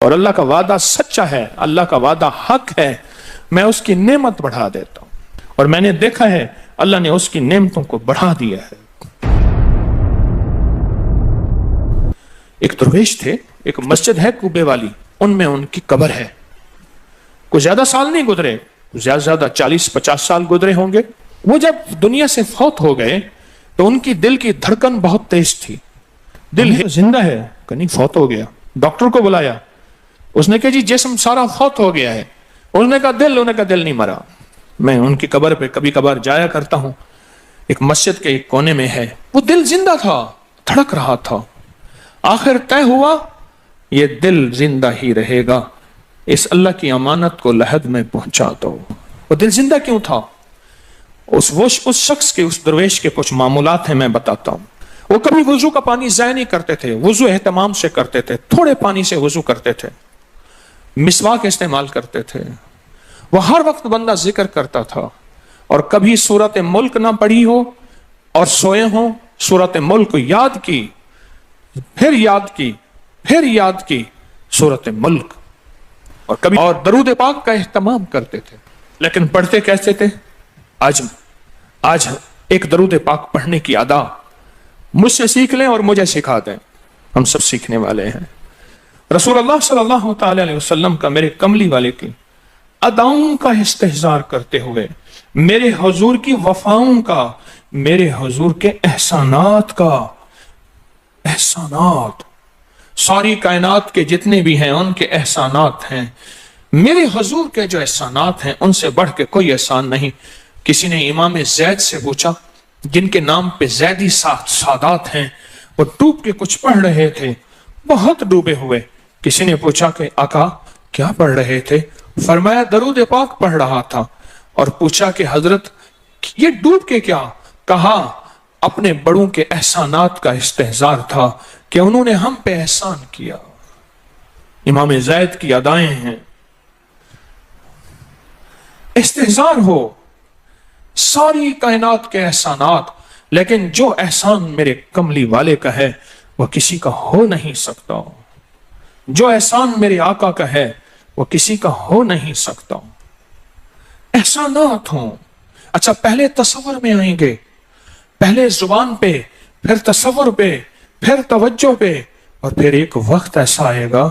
اور اللہ کا وعدہ سچا ہے، اللہ کا وعدہ حق ہے، میں اس کی نعمت بڑھا دیتا ہوں۔ اور میں نے دیکھا ہے اللہ نے اس کی نعمتوں کو بڑھا دیا ہے۔ ایک درویش تھے، ایک مسجد ہے کوبے والی، ان میں ان کی قبر ہے۔ کچھ زیادہ سال نہیں گزرے، زیادہ سے زیادہ 40-50 سال گزرے ہوں گے۔ وہ جب دنیا سے فوت ہو گئے تو ان کی دل کی دھڑکن بہت تیز تھی۔ دل زندہ ہے کہ نہیں فوت ہو گیا؟ ڈاکٹر کو بلایا، اس نے کہا جی جسم سارا فوت ہو گیا ہے۔ انہوں نے کہا دل نہیں مرا۔ میں ان کی قبر پہ کبھی کبھار جایا کرتا ہوں، ایک مسجد کے ایک کونے میں ہے، وہ دل زندہ تھا، دھڑک رہا تھا۔ آخر طے ہوا یہ دل زندہ ہی رہے گا، اس اللہ کی امانت کو لحد میں پہنچا دو۔ وہ دل زندہ کیوں تھا؟ اس شخص کے، اس درویش کے کچھ معمولات ہیں، میں بتاتا ہوں۔ وہ کبھی وضو کا پانی ضائع نہیں کرتے تھے، وضو اہتمام سے کرتے تھے، تھوڑے پانی سے وضو کرتے تھے، مسواک استعمال کرتے تھے۔ وہ ہر وقت بندہ ذکر کرتا تھا، اور کبھی سورت ملک نہ پڑھی ہو اور سوئے ہوں، سورت ملک یاد کی، پھر یاد کی سورت ملک، اور کبھی اور درود پاک کا اہتمام کرتے تھے۔ لیکن پڑھتے کیسے تھے؟ آج ایک درود پاک پڑھنے کی ادا مجھ سے سیکھ لیں اور مجھے سکھا دیں، ہم سب سیکھنے والے ہیں۔ رسول اللہ صلی اللہ تعالی علیہ وسلم کا، میرے کملی والے کی اداؤں کا استحضار کرتے ہوئے، میرے حضور کی وفاؤں کا، میرے حضور کے احسانات کا، احسانات ساری کائنات کے جتنے بھی ہیں ان کے احسانات ہیں، میرے حضور کے جو احسانات ہیں ان سے بڑھ کے کوئی احسان نہیں۔ کسی نے امام زید سے پوچھا، جن کے نام پہ زیدی سادات ہیں، وہ ڈوب کے کچھ پڑھ رہے تھے، بہت ڈوبے ہوئے۔ کسی نے پوچھا کہ آقا کیا پڑھ رہے تھے؟ فرمایا درود پاک پڑھ رہا تھا۔ اور پوچھا کہ حضرت یہ ڈوب کے کیا؟ کہا اپنے بڑوں کے احسانات کا استحضار تھا کہ انہوں نے ہم پہ احسان کیا۔ امام زید کی ادائیں ہیں، استحضار ہو ساری کائنات کے احسانات، لیکن جو احسان میرے کملی والے کا ہے وہ کسی کا ہو نہیں سکتا، جو احسان میرے آقا کا ہے وہ کسی کا ہو نہیں سکتا۔ احسانات ہوں۔ اچھا پہلے تصور میں آئیں گے، پہلے زبان پہ، پھر تصور پہ، پھر توجہ پہ، اور پھر ایک وقت ایسا آئے گا،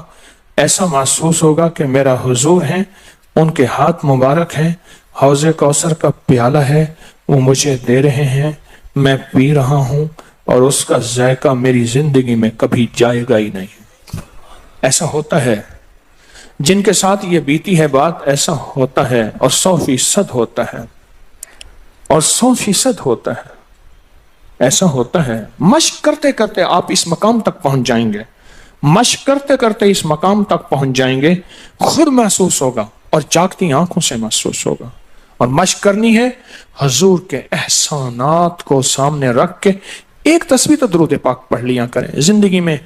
ایسا محسوس ہوگا کہ میرا حضور ہے، ان کے ہاتھ مبارک ہیں، حوض کوثر کا پیالہ ہے، وہ مجھے دے رہے ہیں، میں پی رہا ہوں، اور اس کا ذائقہ میری زندگی میں کبھی جائے گا ہی نہیں۔ ایسا ہوتا ہے، جن کے ساتھ یہ بیتی ہے بات، ایسا ہوتا ہے، اور 100% ہوتا ہے، اور 100% ہوتا ہے، ایسا ہوتا ہے۔ مشق کرتے کرتے آپ اس مقام تک پہنچ جائیں گے، مشق کرتے کرتے اس مقام تک پہنچ جائیں گے، خود محسوس ہوگا اور جاگتی آنکھوں سے محسوس ہوگا۔ اور مشق کرنی ہے حضور کے احسانات کو سامنے رکھ کے، ایک تصویر تو درود پاک پڑھ لیا کریں زندگی میں،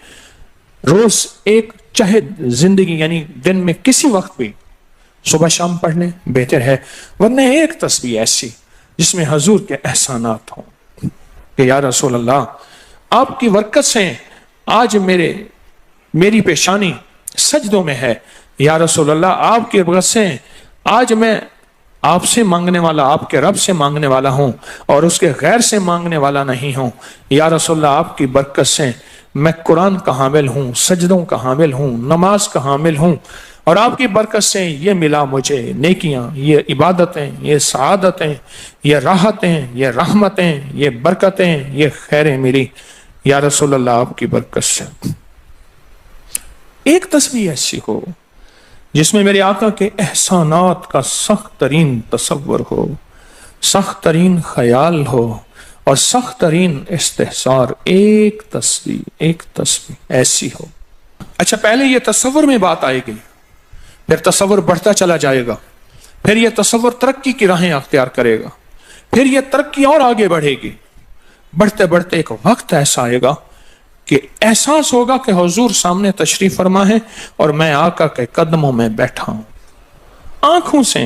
روز ایک، چاہے زندگی یعنی دن میں کسی وقت بھی صبح شام پڑھ لیں بہتر ہے، ورنہ ایک تصویر ایسی جس میں حضور کے احسانات ہوں کہ یا رسول اللہ آپ کی برکت سے آج میری پیشانی سجدوں میں ہے، یا رسول اللہ آپ کی برکت سے آج میں آپ سے مانگنے والا، آپ کے رب سے مانگنے والا ہوں اور اس کے غیر سے مانگنے والا نہیں ہوں، یا رسول اللہ آپ کی برکت سے میں قرآن کا حامل ہوں، سجدوں کا حامل ہوں، نماز کا حامل ہوں، اور آپ کی برکت سے یہ ملا مجھے نیکیاں، یہ عبادتیں، یہ سعادتیں، یہ راحتیں، یہ رحمتیں، یہ برکتیں، یہ خیریں ملی، یا رسول اللہ آپ کی برکت سے۔ ایک تصویر ایسی ہو جس میں میرے آقا کے احسانات کا سخت ترین تصور ہو، سخت ترین خیال ہو اور سخت ترین استحضار، ایک تصویر ایسی ہو۔ اچھا پہلے یہ تصور میں بات آئے گی، پھر تصور بڑھتا چلا جائے گا، پھر یہ تصور ترقی کی راہیں اختیار کرے گا، پھر یہ ترقی اور آگے بڑھے گی، بڑھتے بڑھتے ایک وقت ایسا آئے گا کہ احساس ہوگا کہ حضور سامنے تشریف فرما ہے اور میں آقا کے قدموں میں بیٹھا ہوں۔ آنکھوں سے،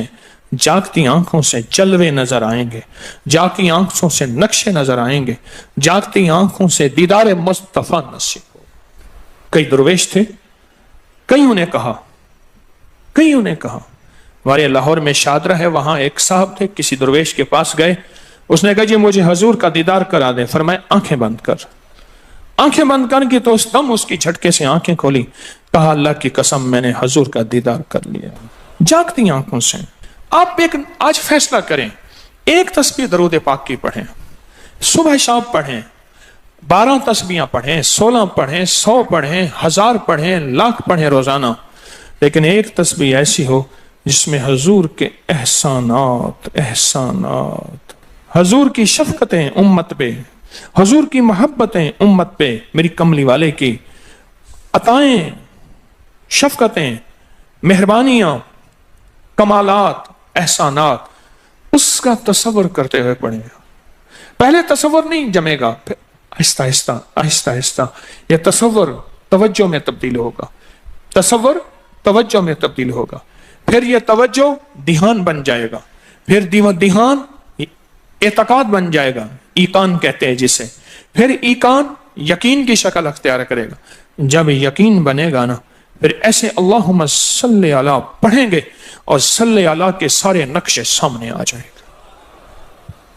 جاگتی آنکھوں سے جلوے نظر آئیں گے، جاگتی آنکھوں سے نقشے نظر آئیں گے، جاگتی آنکھوں سے دیدار مصطفیٰ نصیب ہو۔ کئی درویش تھے، کئیوں نے کہا ہمارے لاہور میں شادرہ ہے، وہاں ایک صاحب تھے، کسی درویش کے پاس گئے، اس نے کہا جی مجھے حضور کا دیدار کرا دیں. فرمایا آنکھیں بند کر کی تو اس دم اس کی جھٹکے سے آنکھیں کھولی. کہا اللہ کی قسم میں نے حضور کا دیدار کر لیا. جاگتی آنکھوں سے آپ آج فیصلہ کریں، ایک تسبیح درود پاک کی پڑھیں، صبح شام پڑھیں، 12 تسبیحاں پڑھیں، 16 پڑھیں، 100 پڑھیں، 1000 پڑھیں، لاکھ پڑھیں روزانہ، لیکن ایک تسبیح ایسی ہو جس میں حضور کے احسانات، حضور کی شفقتیں امت پہ، حضور کی محبتیں امت پہ، میری کملی والے کی عطائیں، شفقتیں، مہربانیاں، کمالات، احسانات، اس کا تصور کرتے ہوئے پڑھیں. پہلے تصور نہیں جمے گا، پھر آہستہ آہستہ یہ تصور توجہ میں تبدیل ہوگا، پھر یہ توجہ دھیان بن جائے گا، پھر دھیان اعتقاد بن جائے گا، ایقان کہتے ہیں جسے، پھر ایقان یقین کی شکل اختیار کرے گا. جب یقین بنے گا نا، پھر ایسے اللہم صلی علی پڑھیں گے اور صلی علی کے سارے نقشے سامنے آ جائیں گے،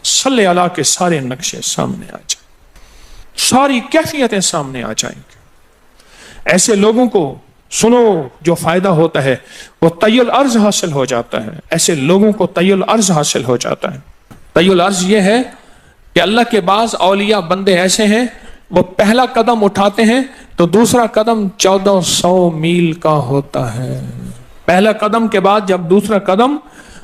صلی علی کے سارے نقشے سامنے آ جائیں گے، ساری کیفیتیں سامنے آ جائیں گے. ایسے لوگوں کو سنو جو فائدہ ہوتا ہے وہ طی الارض حاصل ہو جاتا ہے. ایسے لوگوں کو طی الارض حاصل ہو جاتا ہے. طی الارض یہ ہے کہ اللہ کے بعض اولیاء بندے ایسے ہیں، وہ پہلا قدم اٹھاتے ہیں تو دوسرا قدم 1400 میل کا ہوتا ہے. پہلا قدم کے بعد جب دوسرا قدم،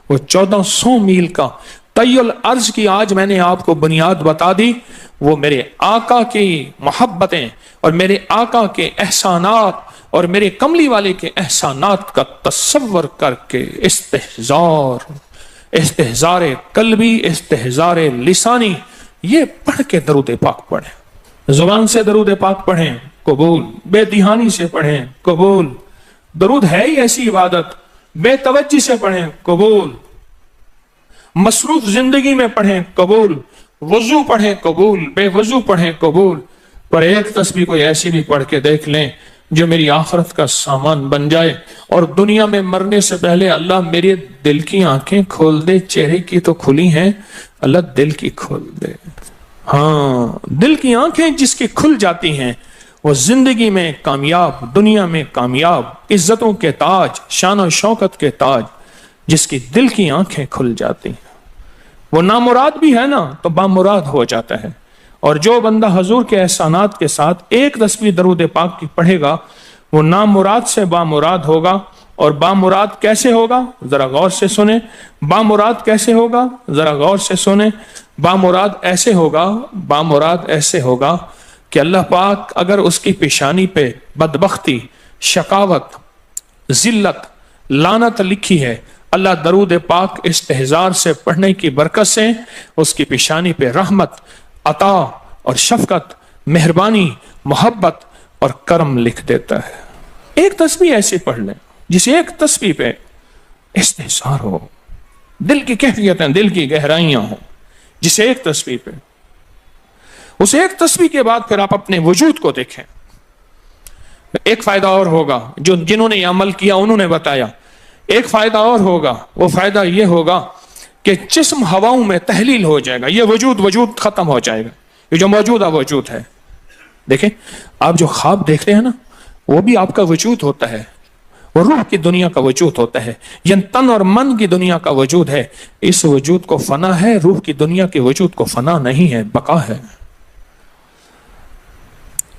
وہ 1400 میل کا. طی الارض کی آج میں نے آپ کو بنیاد بتا دی. وہ میرے آقا کی محبتیں اور میرے آقا کے احسانات اور میرے کملی والے کے احسانات کا تصور کر کے استحضار قلبی، استحضار لسانی، یہ پڑھ کے درود پاک پڑھیں. زبان سے درود پاک پڑھیں، قبول. بے دہانی سے پڑھیں، قبول. درود ہے ہی ایسی عبادت، بے توجہ سے پڑھیں، قبول. مصروف زندگی میں پڑھیں، قبول. وضو پڑھیں، قبول. بے وضو پڑھیں، قبول. پر ایک تسبیح کوئی ایسی بھی پڑھ کے دیکھ لیں جو میری آخرت کا سامان بن جائے، اور دنیا میں مرنے سے پہلے اللہ میرے دل کی آنکھیں کھول دے. چہرے کی تو کھلی ہیں، اللہ دل کی کھول دے. ہاں، دل کی آنکھیں جس کی کھل جاتی ہیں وہ زندگی میں کامیاب، دنیا میں کامیاب، عزتوں کے تاج، شان و شوکت کے تاج. جس کی دل کی آنکھیں کھل جاتی ہیں وہ نامراد بھی ہے نا تو بامراد ہو جاتا ہے. اور جو بندہ حضور کے احسانات کے ساتھ ایک تسبیح درود پاک کی پڑھے گا وہ نامراد سے بامراد ہوگا. اور بامراد کیسے ہوگا؟ ذرا غور سے سنیں. بامراد کیسے ہوگا؟ ذرا غور سے سنیں. بامراد ایسے ہوگا کہ اللہ پاک اگر اس کی پیشانی پہ بدبختی، شقاوت، ذلت، لعنت لکھی ہے، اللہ درود پاک استحضار سے پڑھنے کی برکت سے اس کی پیشانی پہ رحمت، عطا اور شفقت، مہربانی، محبت اور کرم لکھ دیتا ہے. ایک تسبیح ایسی پڑھ لیں جس ایک تسبیح پہ استحضار ہو، دل کی کیفیتیں، دل کی گہرائیاں ہوں، جس ایک تسبیح پہ. اس ایک تسبیح کے بعد پھر آپ اپنے وجود کو دیکھیں. ایک فائدہ اور ہوگا جو جنہوں نے یہ عمل کیا انہوں نے بتایا. ایک فائدہ اور ہوگا، وہ فائدہ یہ ہوگا کہ جسم ہواؤں میں تحلیل ہو جائے گا. یہ وجود ختم ہو جائے گا، یہ جو موجودہ وجود ہے. دیکھیں آپ جو خواب دیکھتے ہیں نا وہ بھی آپ کا وجود ہوتا ہے، وہ روح کی دنیا کا وجود ہوتا ہے، یہ تن اور من کی دنیا کا وجود ہے. اس وجود کو فنا ہے، روح کی دنیا کے وجود کو فنا نہیں ہے، بقا ہے.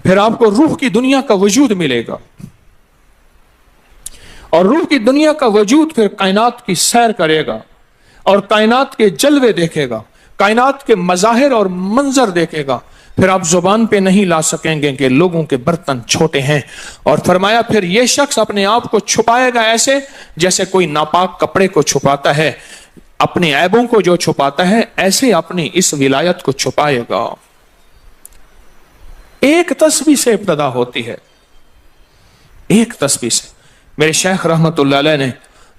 پھر آپ کو روح کی دنیا کا وجود ملے گا، اور روح کی دنیا کا وجود پھر کائنات کی سیر کرے گا اور کائنات کے جلوے دیکھے گا، کائنات کے مظاہر اور منظر دیکھے گا. پھر آپ زبان پہ نہیں لا سکیں گے کہ لوگوں کے برتن چھوٹے ہیں. اور فرمایا پھر یہ شخص اپنے آپ کو چھپائے گا ایسے جیسے کوئی ناپاک کپڑے کو چھپاتا ہے، اپنے عیبوں کو جو چھپاتا ہے ایسے اپنی اس ولایت کو چھپائے گا. ایک تسبیح سے ابتدا ہوتی ہے، ایک تسبیح سے. میرے شیخ رحمت اللہ علیہ نے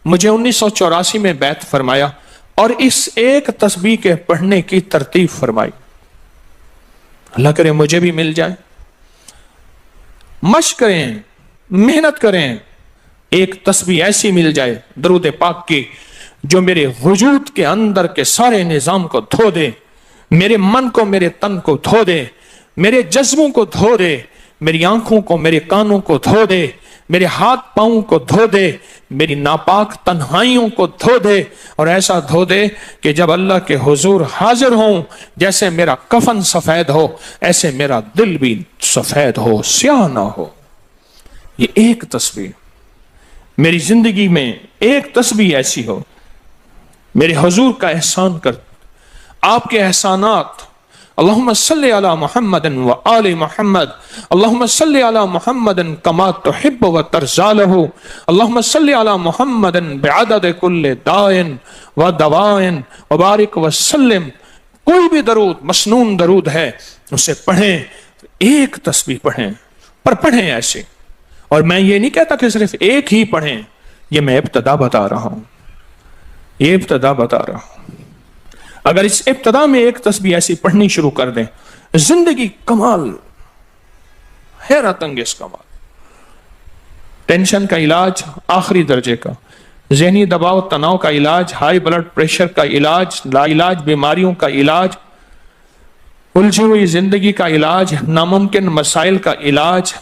مجھے 1984 میں بیعت فرمایا اور اس ایک تسبیح کے پڑھنے کی ترتیب فرمائی. اللہ کرے مجھے بھی مل جائے. مشق کریں، محنت کریں، ایک تسبیح ایسی مل جائے درود پاک کی جو میرے وجود کے اندر کے سارے نظام کو دھو دے، میرے من کو، میرے تن کو دھو دے، میرے جذبوں کو دھو دے، میری آنکھوں کو، میرے کانوں کو دھو دے، میرے ہاتھ پاؤں کو دھو دے، میری ناپاک تنہائیوں کو دھو دے، اور ایسا دھو دے کہ جب اللہ کے حضور حاضر ہوں جیسے میرا کفن سفید ہو ایسے میرا دل بھی سفید ہو، سیاہ نہ ہو۔ یہ ایک تسبیح میری زندگی میں، ایک تسبیح ایسی ہو، میرے حضور کا احسان کر، آپ کے احسانات، اللہم صلی علی محمد و آل محمد، اللہم صلی علی محمد کما تحب و ترضى له، اللہم صلی علی محمد بعدد کل دائن و دوائن وبارک وسلم۔ کوئی بھی درود، مسنون درود ہے، اسے پڑھیں، ایک تسبیح پڑھیں، پر پڑھیں ایسے۔ اور میں یہ نہیں کہتا کہ صرف ایک ہی پڑھیں، یہ میں ابتدا بتا رہا ہوں، یہ ابتدا بتا رہا ہوں۔ اگر اس ابتدا میں ایک تسبیح ایسی پڑھنی شروع کر دیں، زندگی کمال، حیرت انگیز کمال۔ ٹینشن کا علاج آخری درجے کا، ذہنی دباؤ تناؤ کا علاج، ہائی بلڈ پریشر کا علاج، لا علاج بیماریوں کا علاج، الجھی ہوئی زندگی کا علاج، ناممکن مسائل کا علاج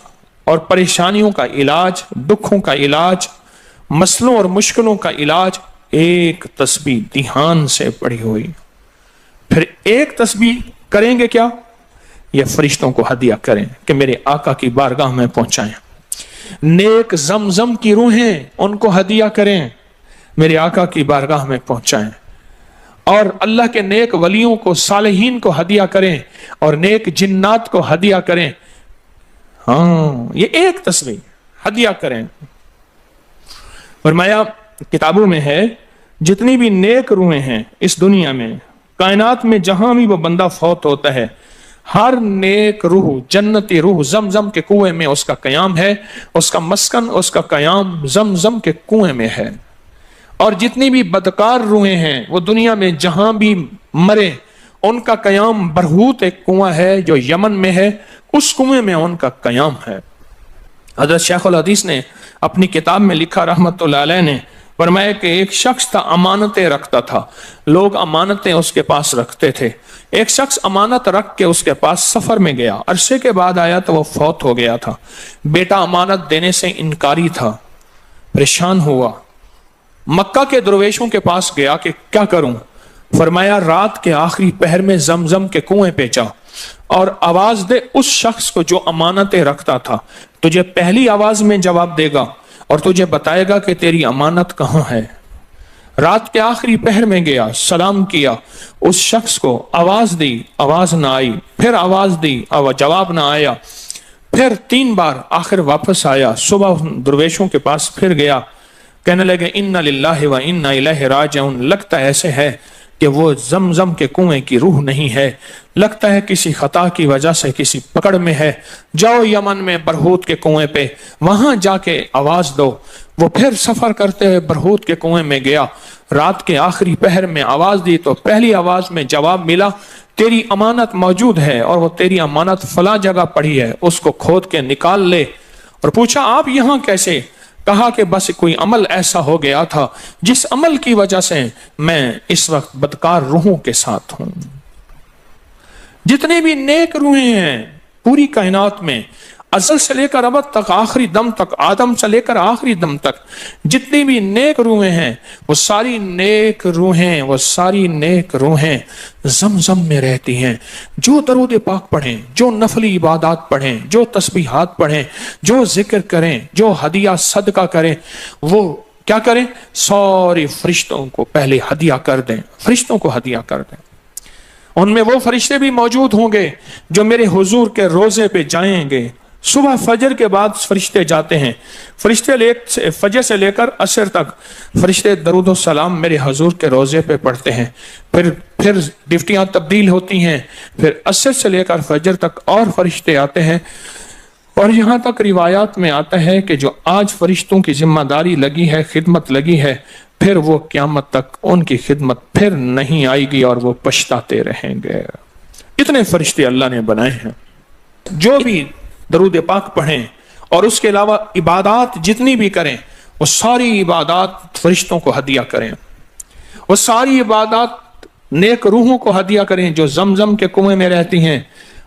اور پریشانیوں کا علاج، دکھوں کا علاج، مسئلوں اور مشکلوں کا علاج، ایک تسبیح دھیان سے پڑھی ہوئی۔ پھر ایک تسبیح کریں گے کیا؟ یہ فرشتوں کو ہدیہ کریں کہ میرے آقا کی بارگاہ میں پہنچائیں۔ نیک زمزم کی روحیں ان کو ہدیہ کریں، میرے آقا کی بارگاہ میں پہنچائیں۔ اور اللہ کے نیک ولیوں کو، صالحین کو ہدیہ کریں، اور نیک جنات کو ہدیہ کریں۔ ہاں، یہ ایک تسبیح ہدیہ کریں۔ فرمایا کتابوں میں ہے، جتنی بھی نیک روحیں ہیں اس دنیا میں، کائنات میں، جہاں بھی وہ بندہ فوت ہوتا ہے، ہر نیک روح، جنتی روح زمزم کے کنویں میں اس کا قیام ہے، اس کا مسکن، اس کا قیام زمزم کے کنویں میں ہے۔ اور جتنی بھی بدکار روحیں ہیں وہ دنیا میں جہاں بھی مرے، ان کا قیام برہوت ایک کنواں ہے جو یمن میں ہے، اس کنویں میں ان کا قیام ہے۔ حضرت شیخ الحدیث نے اپنی کتاب میں لکھا رحمت اللہ علیہ نے، فرمایا کہ ایک شخص تھا، امانتیں رکھتا تھا، لوگ امانتیں اس کے پاس رکھتے تھے۔ ایک شخص امانت رکھ کے اس کے پاس سفر میں گیا، عرصے کے بعد آیا تو وہ فوت ہو گیا تھا۔ بیٹا امانت دینے سے انکاری تھا، پریشان ہوا، مکہ کے درویشوں کے پاس گیا کہ کیا کروں؟ فرمایا رات کے آخری پہر میں زمزم کے کنویں پہ جا اور آواز دے اس شخص کو جو امانتیں رکھتا تھا، تجھے پہلی آواز میں جواب دے گا اور تجھے بتائے گا کہ تیری امانت کہاں ہے۔ رات کے آخری پہر میں گیا، سلام کیا، اس شخص کو آواز دی، آواز نہ آئی، پھر آواز دی، جواب نہ آیا، پھر 3 بار، آخر واپس آیا۔ صبح درویشوں کے پاس پھر گیا، کہنے لگے انا للہ و انا الیہ راجعون، لگتا ایسے ہے کہ وہ زمزم کے کنویں کی روح نہیں ہے، لگتا ہے کسی خطا کی وجہ سے کسی پکڑ میں ہے، جاؤ یمن میں برہوت کے کنویں پہ، وہاں جا کے آواز دو۔ وہ پھر سفر کرتے ہوئے برہوت کے کنویں میں گیا، رات کے آخری پہر میں آواز دی تو پہلی آواز میں جواب ملا، تیری امانت موجود ہے اور وہ تیری امانت فلاں جگہ پڑی ہے، اس کو کھود کے نکال لے۔ اور پوچھا آپ یہاں کیسے؟ کہا کہ بس کوئی عمل ایسا ہو گیا تھا جس عمل کی وجہ سے میں اس وقت بدکار روحوں کے ساتھ ہوں۔ جتنے بھی نیک روحیں ہیں پوری کائنات میں، ازل سے لے کر ابد تک، آخری دم تک، آدم سے لے کر آخری دم تک، جتنی بھی نیک روحیں ہیں وہ ساری نیک روحیں، وہ ساری نیک روحیں زمزم میں رہتی ہیں۔ جو درود پاک پڑھیں، جو نفلی عبادات پڑھیں، جو تسبیحات پڑھیں، جو ذکر کریں، جو ہدیہ صدقہ کریں، وہ کیا کریں؟ سارے فرشتوں کو پہلے ہدیہ کر دیں، فرشتوں کو ہدیہ کر دیں۔ ان میں وہ فرشتے بھی موجود ہوں گے جو میرے حضور کے روزے پہ جائیں گے۔ صبح فجر کے بعد فرشتے جاتے ہیں، فرشتے فجر سے لے کر عصر تک فرشتے درود و سلام میرے حضور کے روزے پہ پڑھتے ہیں، پھر ڈیوٹیاں تبدیل ہوتی ہیں، پھر عصر سے لے کر فجر تک اور فرشتے آتے ہیں، اور یہاں تک روایات میں آتا ہے کہ جو آج فرشتوں کی ذمہ داری لگی ہے، خدمت لگی ہے، پھر وہ قیامت تک ان کی خدمت پھر نہیں آئے گی اور وہ پچھتاتے رہیں گے۔ اتنے فرشتے اللہ نے بنائے ہیں۔ جو بھی درود پاک پڑھیں اور اس کے علاوہ عبادات جتنی بھی کریں وہ ساری عبادات فرشتوں کو ہدیہ کریں، وہ ساری عبادات نیک روحوں کو ہدیہ کریں جو زمزم کے کنویں میں رہتی ہیں،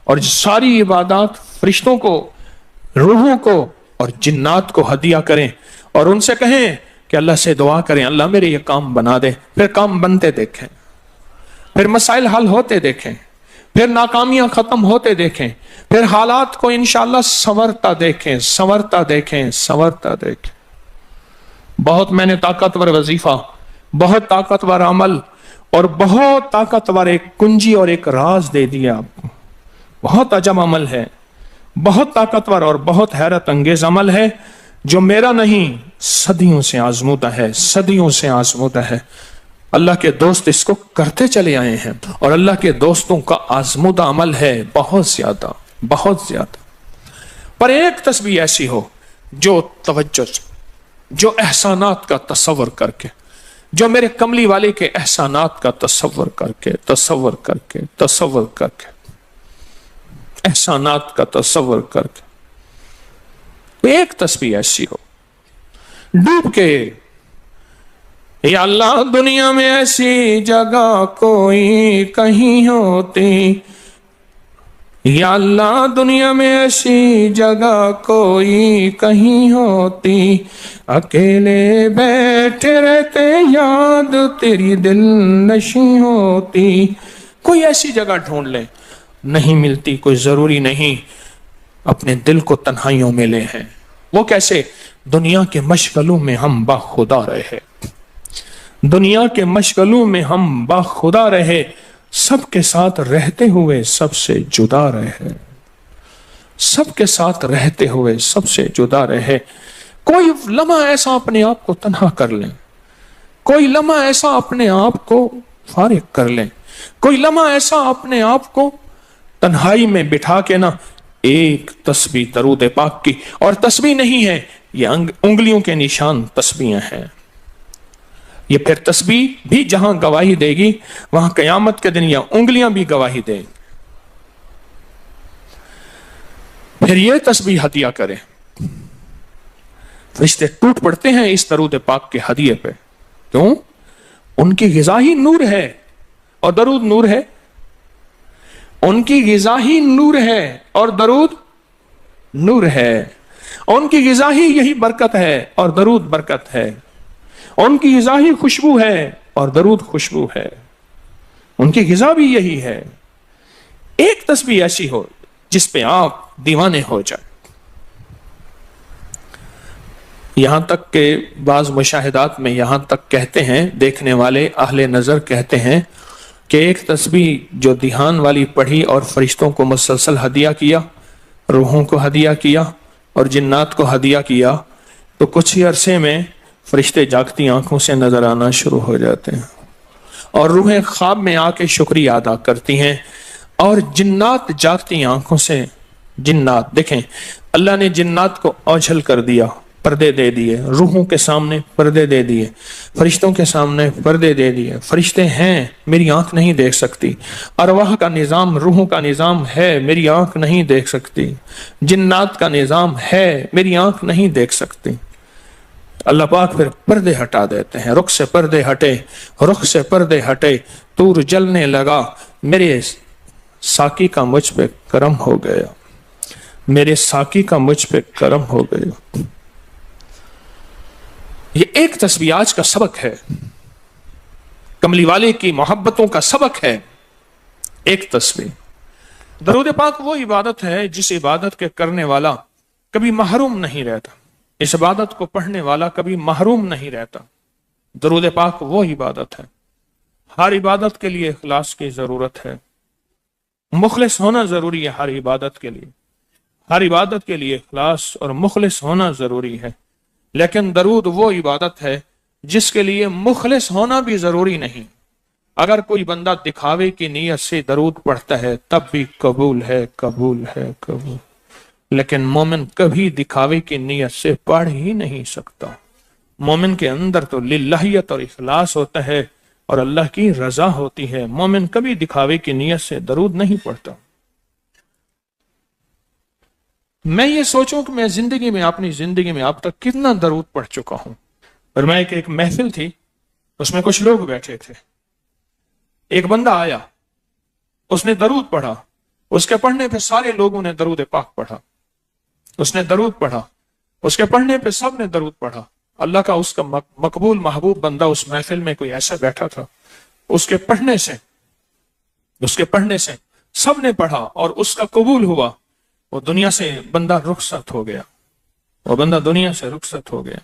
اور ساری عبادات فرشتوں کو، روحوں کو اور جنات کو ہدیہ کریں، اور ان سے کہیں کہ اللہ سے دعا کریں اللہ میرے یہ کام بنا دے۔ پھر کام بنتے دیکھیں، پھر مسائل حل ہوتے دیکھیں، پھر ناکامیاں ختم ہوتے دیکھیں، پھر حالات کو انشاءاللہ سنورتا دیکھیں، سنورتا دیکھیں، سنورتا دیکھیں۔ بہت میں نے طاقتور وظیفہ، بہت طاقتور عمل اور بہت طاقتور ایک کنجی اور ایک راز دے دیا آپ کو۔ بہت عجب عمل ہے، بہت طاقتور اور بہت حیرت انگیز عمل ہے، جو میرا نہیں صدیوں سے آزمودہ ہے، صدیوں سے آزمودہ ہے۔ اللہ کے دوست اس کو کرتے چلے آئے ہیں، اور اللہ کے دوستوں کا آزمودہ عمل ہے بہت زیادہ، بہت زیادہ۔ پر ایک تسبیح ایسی ہو جو توجہ سے، جو احسانات کا تصور کر کے، جو میرے کملی والے کے احسانات کا تصور کر کے، تصور کر کے، تصور کر کے، احسانات کا تصور کر کے، ایک تسبیح ایسی ہو ڈوب کے، یا اللہ دنیا میں ایسی جگہ کوئی کہیں ہوتی، یا اللہ دنیا میں ایسی جگہ کوئی کہیں ہوتی، اکیلے بیٹھے رہتے یاد تیری دل نشیں ہوتی۔ کوئی ایسی جگہ ڈھونڈ لیں، نہیں ملتی کوئی ضروری نہیں اپنے دل کو تنہائیوں میں لے ہیں۔ وہ کیسے؟ دنیا کے مشغلوں میں ہم باخدا رہے، دنیا کے مشغلوں میں ہم باخدا رہے، سب کے ساتھ رہتے ہوئے سب سے جدا رہے، سب کے ساتھ رہتے ہوئے سب سے جدا رہے۔ کوئی لمحہ ایسا اپنے آپ کو تنہا کر لیں، کوئی لمحہ ایسا اپنے آپ کو فارغ کر لیں، کوئی لمحہ ایسا اپنے آپ کو تنہائی میں بٹھا کے نا ایک تسبیح درود پاک کی، اور تسبیح نہیں ہے یہ انگلیوں کے نشان تسبیحیں ہیں۔ یہ پھر تسبیح بھی جہاں گواہی دے گی وہاں قیامت کے دن یہ انگلیاں بھی گواہی دیں گی۔ پھر یہ تسبیح ہدیہ کریں، فرشتے ٹوٹ پڑتے ہیں اس درود پاک کے ہدیے پہ۔ کیوں؟ ان کی غذا ہی نور ہے، اور درود نور ہے، ان کی غذا ہی نور ہے اور درود نور ہے، ان کی غذا ہی یہی برکت ہے اور درود برکت ہے، ان کی غذا ہی خوشبو ہے اور درود خوشبو ہے، ان کی غذا بھی یہی ہے۔ ایک تسبیح ایسی ہو جس پہ آپ دیوانے ہو جائیں۔ یہاں تک کہ بعض مشاہدات میں یہاں تک کہتے ہیں، دیکھنے والے اہل نظر کہتے ہیں کہ ایک تسبیح جو دھیان والی پڑھی اور فرشتوں کو مسلسل ہدیہ کیا، روحوں کو ہدیہ کیا اور جنات کو ہدیہ کیا، تو کچھ ہی عرصے میں فرشتے جاگتی آنکھوں سے نظر آنا شروع ہو جاتے ہیں، اور روحیں خواب میں آ کے شکریہ ادا کرتی ہیں، اور جنات جاگتی آنکھوں سے، جنات دیکھیں اللہ نے جنات کو اوجھل کر دیا، پردے دے دیے، روحوں کے سامنے پردے دے دیے، فرشتوں کے سامنے پردے دے دیے۔ فرشتے ہیں، میری آنکھ نہیں دیکھ سکتی، ارواح کا نظام، روحوں کا نظام ہے، میری آنکھ نہیں دیکھ سکتی، جنات کا نظام ہے، میری آنکھ نہیں دیکھ سکتی۔ اللہ پاک پھر پردے ہٹا دیتے ہیں، رخ سے پردے ہٹے، رخ سے پردے ہٹے، طور جلنے لگا، میرے ساقی کا مجھ پہ کرم ہو گیا، میرے ساقی کا مجھ پہ کرم ہو گیا۔ یہ ایک تسبیح آج کا سبق ہے، کملی والے کی محبتوں کا سبق ہے، ایک تسبیح۔ درود پاک وہ عبادت ہے جس عبادت کے کرنے والا کبھی محروم نہیں رہتا، اس عبادت کو پڑھنے والا کبھی محروم نہیں رہتا۔ درود پاک وہ عبادت ہے، ہر عبادت کے لیے اخلاص کی ضرورت ہے، مخلص ہونا ضروری ہے ہر عبادت کے لیے، ہر عبادت کے لیے اخلاص اور مخلص ہونا ضروری ہے۔ لیکن درود وہ عبادت ہے جس کے لیے مخلص ہونا بھی ضروری نہیں۔ اگر کوئی بندہ دکھاوے کی نیت سے درود پڑھتا ہے تب بھی قبول ہے، قبول ہے، قبول۔ لیکن مومن کبھی دکھاوے کی نیت سے پڑھ ہی نہیں سکتا۔ مومن کے اندر تو للہیت اور اخلاص ہوتا ہے اور اللہ کی رضا ہوتی ہے۔ مومن کبھی دکھاوے کی نیت سے درود نہیں پڑھتا۔ میں یہ سوچوں کہ میں اپنی زندگی میں اب تک کتنا درود پڑھ چکا ہوں، اور میں ایک محفل تھی، اس میں کچھ لوگ بیٹھے تھے، ایک بندہ آیا، اس نے درود پڑھا، اس کے پڑھنے پہ سارے لوگوں نے درود پاک پڑھا، اس نے درود پڑھا، اس کے پڑھنے پہ سب نے درود پڑھا۔ اللہ کا اس کا مقبول محبوب بندہ اس محفل میں کوئی ایسا بیٹھا تھا، اس کے پڑھنے سے سب نے پڑھا اور اس کا قبول ہوا، وہ دنیا سے بندہ رخصت ہو گیا، وہ بندہ دنیا سے رخصت ہو گیا۔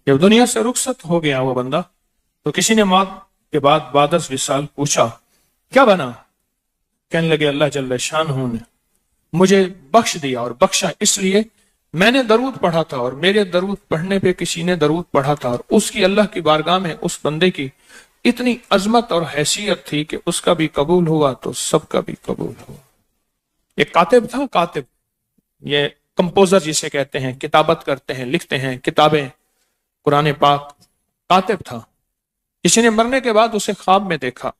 جب دنیا سے رخصت ہو گیا وہ بندہ، تو کسی نے موت کے بعد بعد از وصال پوچھا کیا بنا؟ کہنے لگے اللہ جل شانہ نے مجھے بخش دیا، اور بخشا اس لیے میں نے درود پڑھا تھا، اور میرے درود پڑھنے پہ کسی نے درود پڑھا تھا، اور اس کی اللہ کی بارگاہ میں اس بندے کی اتنی عظمت اور حیثیت تھی کہ اس کا بھی قبول ہوا تو سب کا بھی قبول ہوا۔ ایک کاتب تھا، کاتب یہ کمپوزر جسے کہتے ہیں، کتابت کرتے ہیں، لکھتے ہیں کتابیں قرآن پاک، کاتب تھا۔ کسی نے مرنے کے بعد اسے خواب میں دیکھا،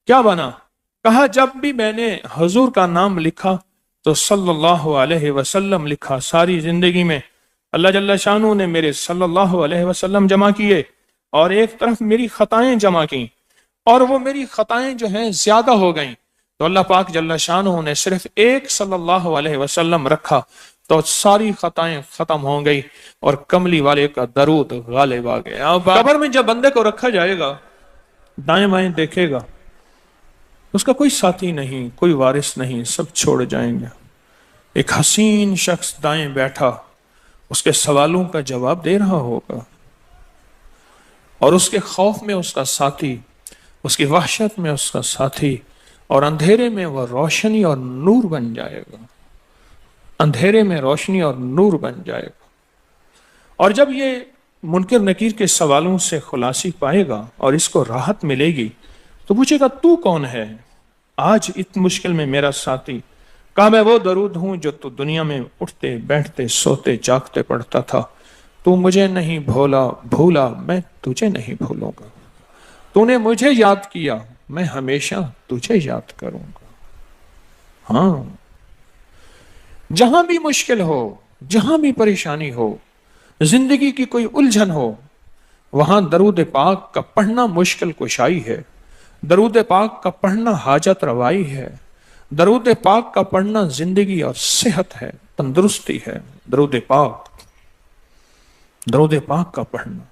کیا بنا؟ کہا جب بھی میں نے حضور کا نام لکھا تو صلی اللہ علیہ وسلم لکھا، ساری زندگی میں اللہ جل شانہ نے میرے صلی اللہ علیہ وسلم جمع کیے، اور ایک طرف میری خطائیں جمع کی، اور وہ میری خطائیں جو ہیں زیادہ ہو گئیں، تو اللہ پاک جل شانہ نے صرف ایک صلی اللہ علیہ وسلم رکھا، تو ساری خطائیں ختم ہو گئی اور کملی والے کا درود غالب آ گیا۔ قبر میں جب بندے کو رکھا جائے گا، دائیں بائیں دیکھے گا، اس کا کوئی ساتھی نہیں، کوئی وارث نہیں، سب چھوڑ جائیں گے۔ ایک حسین شخص دائیں بیٹھا اس کے سوالوں کا جواب دے رہا ہوگا، اور اس کے خوف میں اس کا ساتھی، اس کی وحشت میں اس کا ساتھی، اور اندھیرے میں وہ روشنی اور نور بن جائے گا، اندھیرے میں روشنی اور نور بن جائے گا۔ اور جب یہ منکر نکیر کے سوالوں سے خلاصی پائے گا اور اس کو راحت ملے گی، تو پوچھے گا تو کون ہے آج اتنی مشکل میں میرا ساتھی؟ کہا میں وہ درود ہوں جو تو دنیا میں اٹھتے بیٹھتے سوتے جاگتے پڑھتا تھا، تو مجھے نہیں بھولا میں تجھے نہیں بھولوں گا، تو نے مجھے یاد کیا میں ہمیشہ تجھے یاد کروں گا۔ ہاں، جہاں بھی مشکل ہو، جہاں بھی پریشانی ہو، زندگی کی کوئی الجھن ہو، وہاں درود پاک کا پڑھنا مشکل کشائی ہے، درود پاک کا پڑھنا حاجت روائی ہے، درود پاک کا پڑھنا زندگی اور صحت ہے، تندرستی ہے۔ درود پاک کا پڑھنا